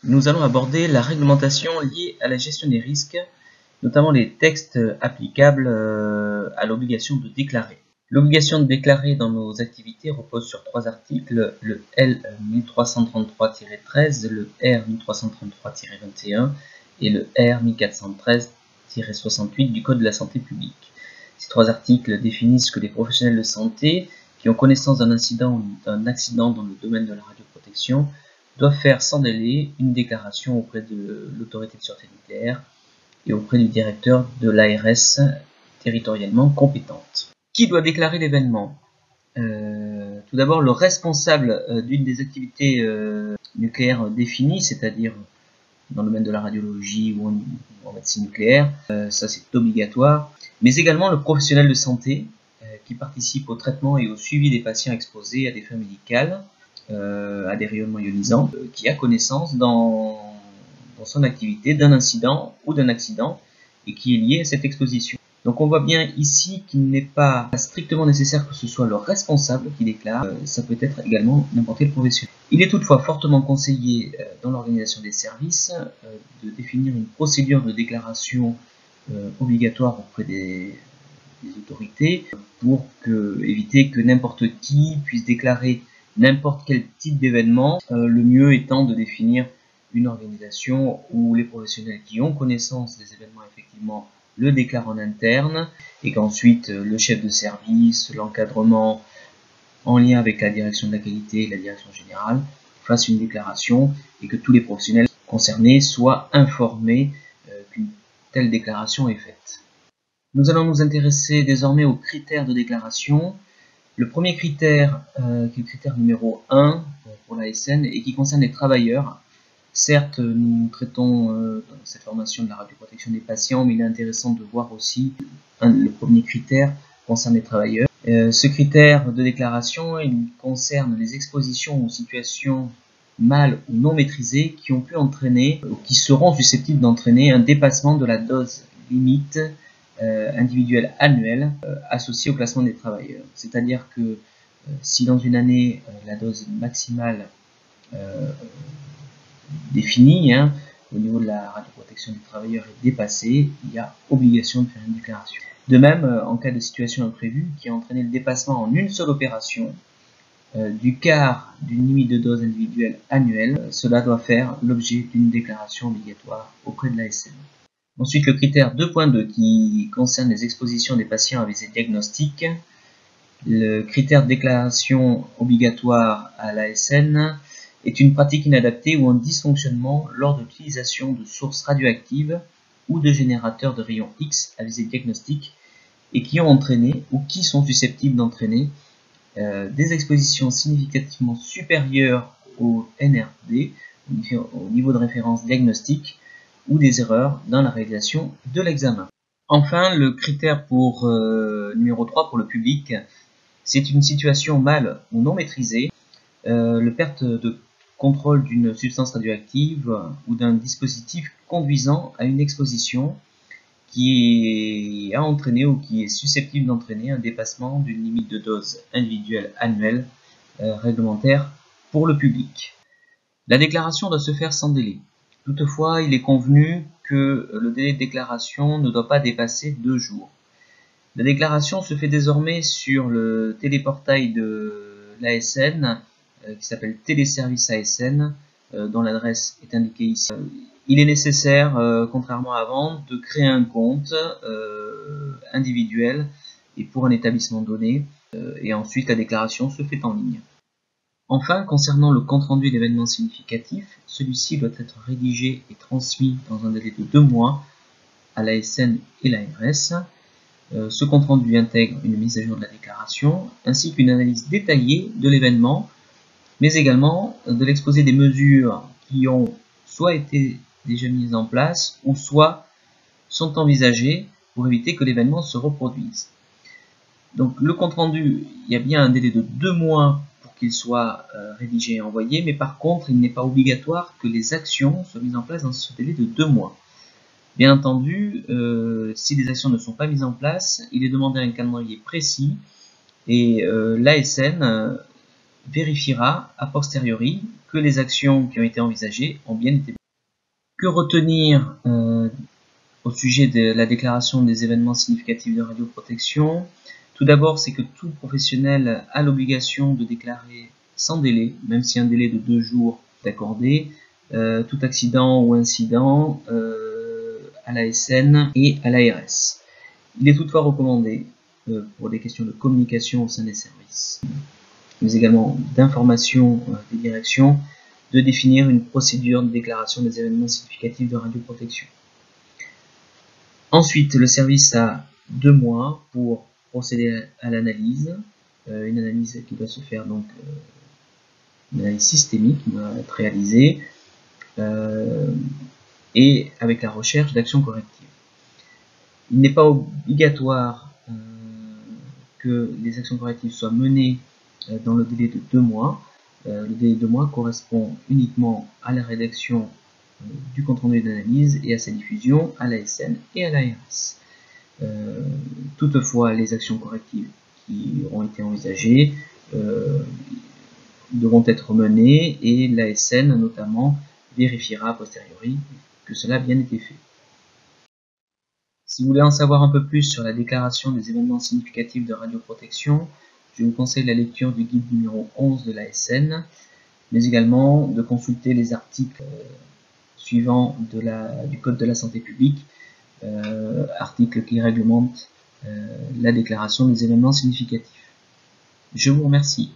nous allons aborder la réglementation liée à la gestion des risques, notamment les textes applicables à l'obligation de déclarer. L'obligation de déclarer dans nos activités repose sur trois articles, le L 1333-13, le R 1333-21 et le R 1413-68 du Code de la santé publique. Ces trois articles définissent que les professionnels de santé qui ont connaissance d'un incident ou d'un accident dans le domaine de la radioprotection doivent faire sans délai une déclaration auprès de l'autorité de sûreté nucléaire et auprès du directeur de l'ARS territorialement compétente. Qui doit déclarer l'événement ? Tout d'abord, le responsable d'une des activités nucléaires définies, c'est-à-dire dans le domaine de la radiologie ou en médecine nucléaire, ça c'est obligatoire, mais également le professionnel de santé qui participe au traitement et au suivi des patients exposés à des fins médicales, à des rayonnements ionisants, qui a connaissance dans son activité d'un incident ou d'un accident et qui est lié à cette exposition. Donc on voit bien ici qu'il n'est pas strictement nécessaire que ce soit le responsable qui déclare, ça peut être également n'importe quel professionnel. Il est toutefois fortement conseillé dans l'organisation des services de définir une procédure de déclaration obligatoire auprès des autorités pour éviter que n'importe qui puisse déclarer n'importe quel type d'événement, le mieux étant de définir une organisation où les professionnels qui ont connaissance des événements effectivement le déclarent en interne et qu'ensuite le chef de service, l'encadrement en lien avec la direction de la qualité et la direction générale fasse une déclaration et que tous les professionnels concernés soient informés qu'une telle déclaration est faite. Nous allons nous intéresser désormais aux critères de déclaration. Le premier critère, qui est le critère numéro 1 pour l'ASN et qui concerne les travailleurs. Certes, nous traitons dans cette formation de la radioprotection des patients, mais il est intéressant de voir aussi le premier critère concerne les travailleurs. Ce critère de déclaration, il concerne les expositions aux situations mal ou non maîtrisées qui ont pu entraîner ou qui seront susceptibles d'entraîner un dépassement de la dose limite individuelle annuelle associée au classement des travailleurs. C'est-à-dire que si dans une année la dose maximale définie au niveau de la radioprotection des travailleurs est dépassée, il y a obligation de faire une déclaration. De même, en cas de situation imprévue qui a entraîné le dépassement en une seule opération du quart d'une limite de dose individuelle annuelle, cela doit faire l'objet d'une déclaration obligatoire auprès de l'ASN. Ensuite, le critère 2.2 qui concerne les expositions des patients à visée diagnostique. Le critère de déclaration obligatoire à l'ASN est une pratique inadaptée ou un dysfonctionnement lors de l'utilisation de sources radioactives ou de générateurs de rayons X à visée diagnostique et qui ont entraîné ou qui sont susceptibles d'entraîner des expositions significativement supérieures au NRD, au niveau de référence diagnostique, ou des erreurs dans la réalisation de l'examen. Enfin, le critère numéro 3 pour le public, c'est une situation mal ou non maîtrisée, le perte de contrôle d'une substance radioactive ou d'un dispositif conduisant à une exposition qui a entraîné ou qui est susceptible d'entraîner un dépassement d'une limite de dose individuelle annuelle réglementaire pour le public. La déclaration doit se faire sans délai. Toutefois, il est convenu que le délai de déclaration ne doit pas dépasser 2 jours. La déclaration se fait désormais sur le téléportail de l'ASN qui s'appelle Téléservice ASN, dont l'adresse est indiquée ici. Il est nécessaire, contrairement à avant, de créer un compte individuel et pour un établissement donné, et ensuite la déclaration se fait en ligne. Enfin, concernant le compte-rendu d'événements significatifs, celui-ci doit être rédigé et transmis dans un délai de 2 mois à l'ASN et l'ARS. Ce compte-rendu intègre une mise à jour de la déclaration, ainsi qu'une analyse détaillée de l'événement, mais également de l'exposé des mesures qui ont soit été déjà mises en place, ou soit sont envisagées pour éviter que l'événement se reproduise. Donc le compte-rendu, il y a bien un délai de 2 mois qu'il soit rédigé et envoyé, mais par contre, il n'est pas obligatoire que les actions soient mises en place dans ce délai de 2 mois. Bien entendu, si les actions ne sont pas mises en place, il est demandé un calendrier précis et l'ASN vérifiera a posteriori que les actions qui ont été envisagées ont bien été Que retenir au sujet de la déclaration des événements significatifs de radioprotection? Tout d'abord, c'est que tout professionnel a l'obligation de déclarer sans délai, même si un délai de 2 jours est accordé, tout accident ou incident à l'ASN et à l'ARS. Il est toutefois recommandé, pour des questions de communication au sein des services, mais également d'information des directions, de définir une procédure de déclaration des événements significatifs de radioprotection. Ensuite, le service a 2 mois pour procéder à l'analyse, une analyse qui doit se faire donc, une analyse systémique qui doit être réalisée, et avec la recherche d'actions correctives. Il n'est pas obligatoire que les actions correctives soient menées dans le délai de 2 mois. Le délai de 2 mois correspond uniquement à la rédaction du compte rendu d'analyse et à sa diffusion à l'ASN et à l'ARS. Toutefois, les actions correctives qui auront été envisagées devront être menées et l'ASN notamment vérifiera a posteriori que cela a bien été fait. Si vous voulez en savoir un peu plus sur la déclaration des événements significatifs de radioprotection, je vous conseille la lecture du guide numéro 11 de l'ASN, mais également de consulter les articles suivants du Code de la santé publique, articles qui réglementent la déclaration des événements significatifs. Je vous remercie.